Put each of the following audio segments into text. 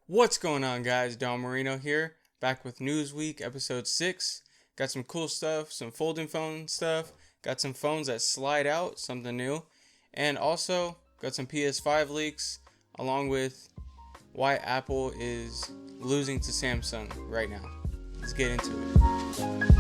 What's going on, guys? Dommurino here, back with Newsweek episode 6. Got some cool stuff, some folding phone stuff, got some phones that slide out, something new, and also got some PS5 leaks, along with why Apple is losing to Samsung right now. Let's get into it.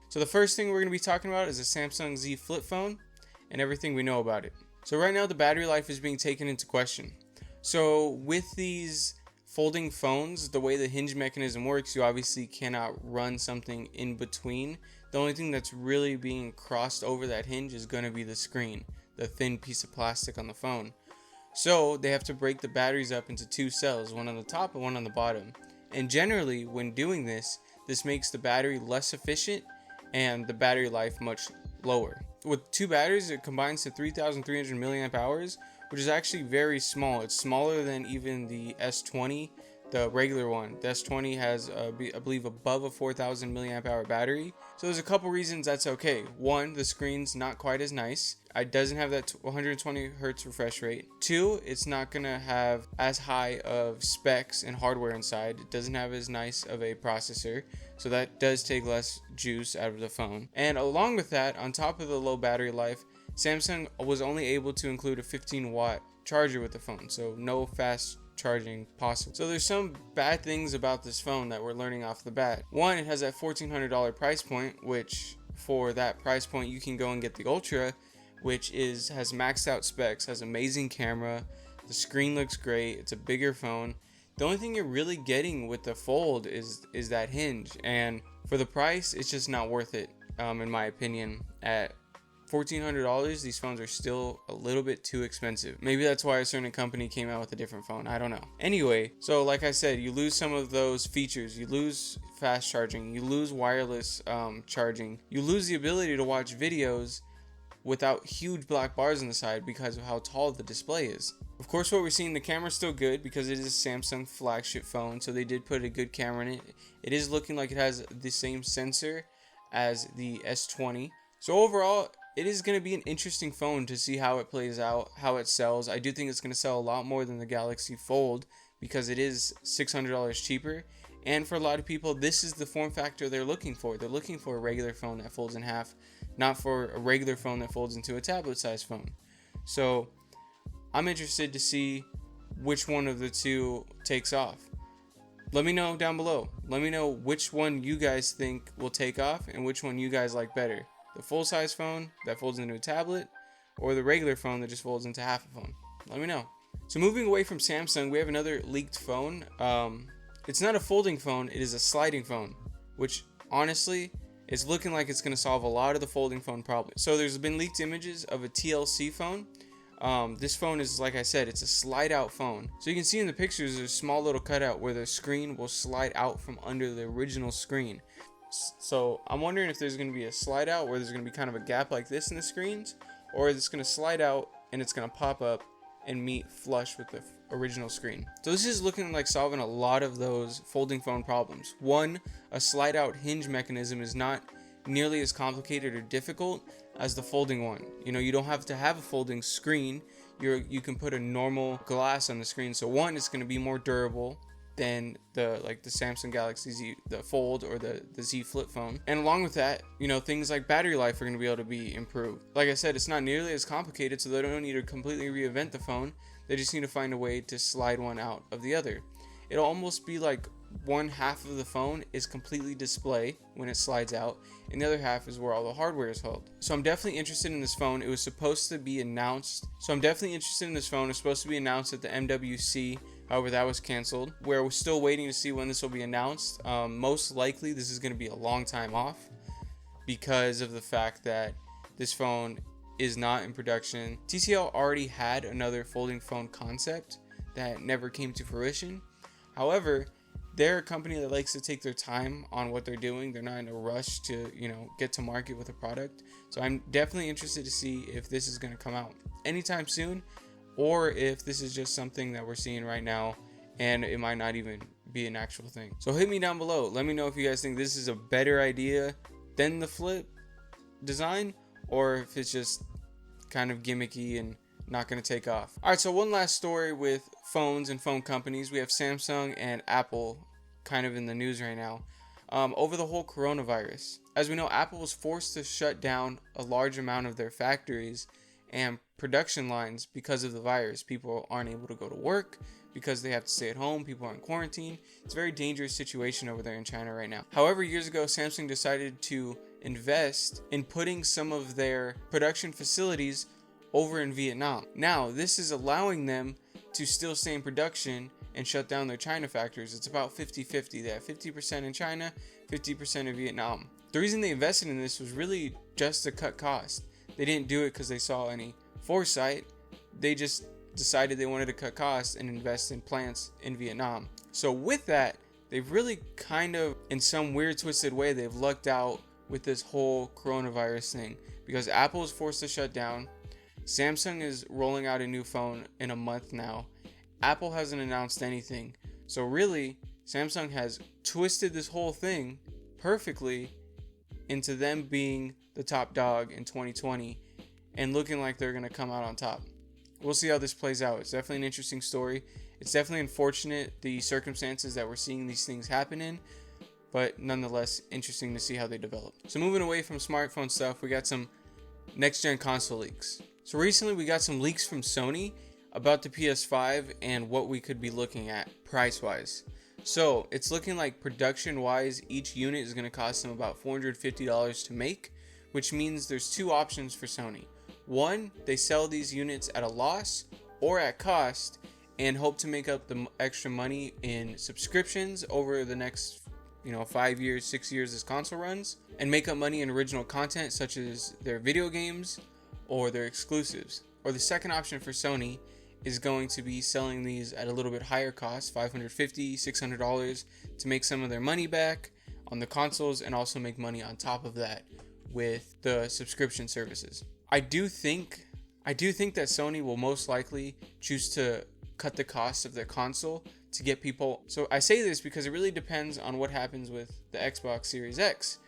So the first thing we're going to be talking about is the Samsung Z Flip phone and everything we know about it. So right now the battery life is being taken into question. So with these folding phones, the way the hinge mechanism works, you obviously cannot run something in between. The only thing that's really being crossed over that hinge is going to be the screen, the thin piece of plastic on the phone. So they have to break the batteries up into two cells, one on the top and one on the bottom. And generally when doing this makes the battery less efficient and the battery life much lower. With two batteries, it combines to 3,300 milliamp hours, which is actually very small. It's smaller than even the S20, the regular one. The S20 has, I believe, above a 4,000 milliamp hour battery. So there's a couple reasons that's okay. One, the screen's not quite as nice. It doesn't have that 120 hertz refresh rate. Two, it's not gonna have as high of specs and hardware inside. It doesn't have as nice of a processor, so that does take less juice out of the phone. And along with that, on top of the low battery life, Samsung was only able to include a 15-watt charger with the phone, so no fast charging possible. So there's some bad things about this phone that we're learning off the bat. One, it has that $1,400 price point, which for that price point you can go and get the Ultra, which has maxed out specs, has amazing camera, the screen looks great, it's a bigger phone. The only thing you're really getting with the Fold is that hinge, and for the price, it's just not worth it, in my opinion. At $1,400, these phones are still a little bit too expensive. Maybe that's why a certain company came out with a different phone, I don't know. Anyway, so like I said, you lose some of those features. You lose fast charging, you lose wireless charging, you lose the ability to watch videos without huge black bars on the side because of how tall the display is. Of course, what we're seeing, the camera's still good because it is a Samsung flagship phone, so they did put a good camera in it. It is looking like it has the same sensor as the S20. So overall, it is going to be an interesting phone to see how it plays out, how it sells. I do think it's going to sell a lot more than the Galaxy Fold because it is $600 cheaper. And for a lot of people, this is the form factor they're looking for. They're looking for a regular phone that folds in half, not for a regular phone that folds into a tablet-sized phone. So I'm interested to see which one of the two takes off. Let me know down below. Let me know which one you guys think will take off and which one you guys like better. The full-size phone that folds into a tablet or the regular phone that just folds into half a phone. Let me know. So moving away from Samsung, we have another leaked phone. It's not a folding phone, it is a sliding phone, which honestly is looking like it's going to solve a lot of the folding phone problems. So there's been leaked images of a TLC phone. This phone is, like I said, it's a slide out phone. So you can see in the pictures there's a small little cutout where the screen will slide out from under the original screen. So I'm wondering if there's going to be a slide out where there's going to be kind of a gap like this in the screens, or it's going to slide out and it's going to pop up and meet flush with the original screen. So this is looking like solving a lot of those folding phone problems. One, a slide out hinge mechanism is not nearly as complicated or difficult as the folding one. You know, you don't have to have a folding screen. You can put a normal glass on the screen. So one, it's going to be more durable than the Samsung Galaxy Z, the Fold, or the Z Flip phone. And along with that, you know, things like battery life are going to be able to be improved. Like I said, it's not nearly as complicated, so they don't need to completely reinvent the phone. They just need to find a way to slide one out of the other. It'll almost be like one half of the phone is completely display when it slides out, and the other half is where all the hardware is held. So I'm definitely interested in this phone. It was supposed to be announced. It was supposed to be announced at the MWC. However, that was canceled. We're still waiting to see when this will be announced. Most likely, this is going to be a long time off because of the fact that this phone is not in production. TCL already had another folding phone concept that never came to fruition. However, they're a company that likes to take their time on what they're doing. They're not in a rush to, get to market with a product. So I'm definitely interested to see if this is going to come out anytime soon, or if this is just something that we're seeing right now and it might not even be an actual thing. So hit me down below. Let me know if you guys think this is a better idea than the flip design, or if it's just kind of gimmicky and not going to take off. All right, so one last story with phones and phone companies. We have Samsung and Apple kind of in the news right now over the whole coronavirus. As we know, Apple was forced to shut down a large amount of their factories and production lines because of the virus. People aren't able to go to work because they have to stay at home. People are in quarantine. It's a very dangerous situation over there in China right now. However, years ago, Samsung decided to invest in putting some of their production facilities over in Vietnam. Now, this is allowing them to still stay in production and shut down their China factories. It's about 50-50. They have 50% in China, 50% in Vietnam. The reason they invested in this was really just to cut costs. They didn't do it because they saw any foresight. They just decided they wanted to cut costs and invest in plants in Vietnam. So with that, they've really kind of, in some weird twisted way, they've lucked out with this whole coronavirus thing, because Apple is forced to shut down. Samsung is rolling out a new phone in a month now. Apple hasn't announced anything. So really, Samsung has twisted this whole thing perfectly into them being the top dog in 2020 and looking like they're going to come out on top. We'll see how this plays out. It's definitely an interesting story. It's definitely unfortunate, the circumstances that we're seeing these things happen in, but nonetheless interesting to see how they develop. So moving away from smartphone stuff, we got some next gen console leaks. So recently we got some leaks from Sony about the PS5 and what we could be looking at price wise. So it's looking like production wise, each unit is going to cost them about $450 to make, which means there's two options for Sony. One, they sell these units at a loss or at cost and hope to make up the extra money in subscriptions over the next 5 years, 6 years as console runs, and make up money in original content such as their video games or their exclusives. Or the second option for Sony is going to be selling these at a little bit higher cost, $550, $600, to make some of their money back on the consoles and also make money on top of that with the subscription services. I do think that Sony will most likely choose to cut the cost of their console to get people. So I say this because it really depends on what happens with the Xbox Series X.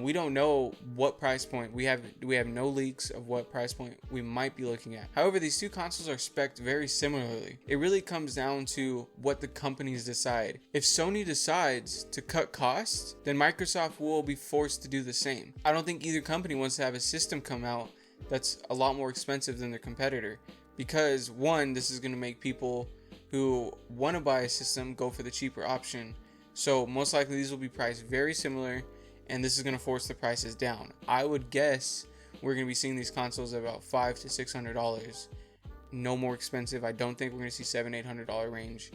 We don't know what price point. We have no leaks of what price point we might be looking at. However, these two consoles are spec'd very similarly. It really comes down to what the companies decide. If Sony decides to cut costs, then Microsoft will be forced to do the same. I don't think either company wants to have a system come out that's a lot more expensive than their competitor, because one, this is going to make people who want to buy a system go for the cheaper option. So most likely these will be priced very similar, and this is going to force the prices down. I would guess we're going to be seeing these consoles at about $500 to $600, no more expensive. I don't think we're going to see $700-800 range.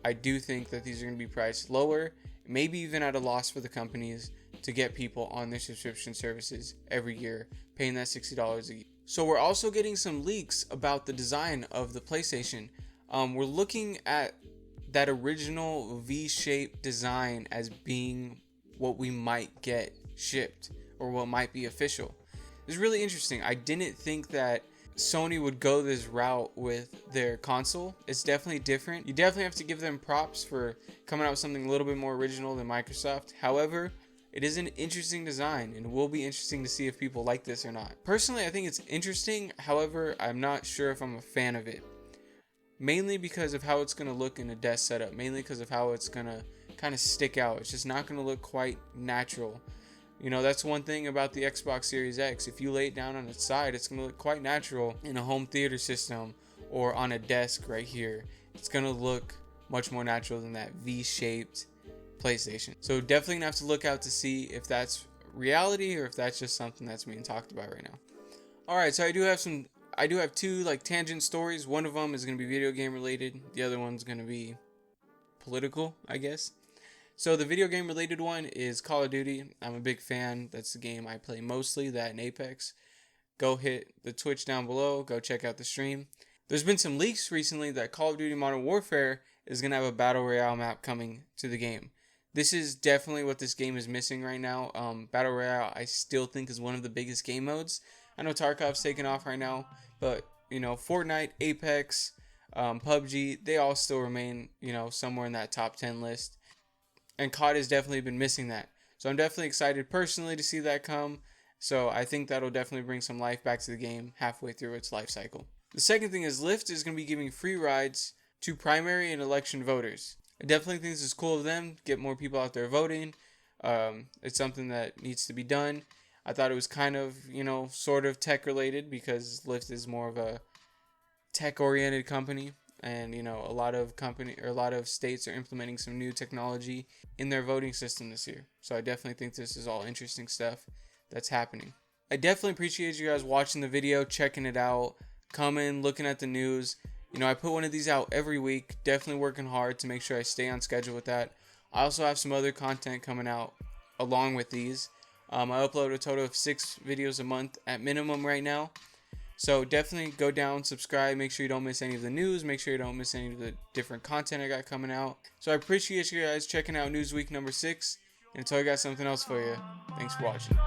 I do think that these are going to be priced lower, maybe even at a loss for the companies, to get people on their subscription services every year, paying that $60 a year. So we're also getting some leaks about the design of the PlayStation. We're looking at that original V-shaped design as being what we might get shipped or what might be official. It's really interesting. I didn't think that Sony would go this route with their console. It's definitely different. You definitely have to give them props for coming out with something a little bit more original than Microsoft. However, it is an interesting design, and it will be interesting to see if people like this or not. Personally, I think it's interesting. However, I'm not sure if I'm a fan of it. Mainly because of how it's going to look in a desk setup. Mainly because of how it's going to kind of stick out. It's just not going to look quite natural. That's one thing about the Xbox Series X. If you lay it down on its side, it's going to look quite natural in a home theater system or on a desk right here. It's going to look much more natural than that V-shaped PlayStation. So definitely going to have to look out to see if that's reality or if that's just something that's being talked about right now. Alright, so I do have two tangent stories. One of them is going to be video game related. The other one's going to be political, I guess. So the video game related one is Call of Duty. I'm a big fan. That's the game I play mostly, that and Apex. Go hit the Twitch down below. Go check out the stream. There's been some leaks recently that Call of Duty Modern Warfare is going to have a Battle Royale map coming to the game. This is definitely what this game is missing right now. Battle Royale, I still think, is one of the biggest game modes. I know Tarkov's taken off right now, but Fortnite, Apex, PUBG, they all still remain, somewhere in that top 10 list. And COD has definitely been missing that. So I'm definitely excited personally to see that come. So I think that'll definitely bring some life back to the game halfway through its life cycle. The second thing is Lyft is going to be giving free rides to primary and election voters. I definitely think this is cool of them, get more people out there voting. It's something that needs to be done. I thought it was kind of, sort of tech related because Lyft is more of a tech oriented company. And, a lot of states are implementing some new technology in their voting system this year. So I definitely think this is all interesting stuff that's happening. I definitely appreciate you guys watching the video, checking it out, coming, looking at the news. I put one of these out every week. Definitely working hard to make sure I stay on schedule with that. I also have some other content coming out along with these. I upload a total of 6 videos a month at minimum right now. So definitely go down, subscribe, make sure you don't miss any of the news, make sure you don't miss any of the different content I got coming out. So I appreciate you guys checking out Newsweek number 6, and until I got something else for you, thanks for watching.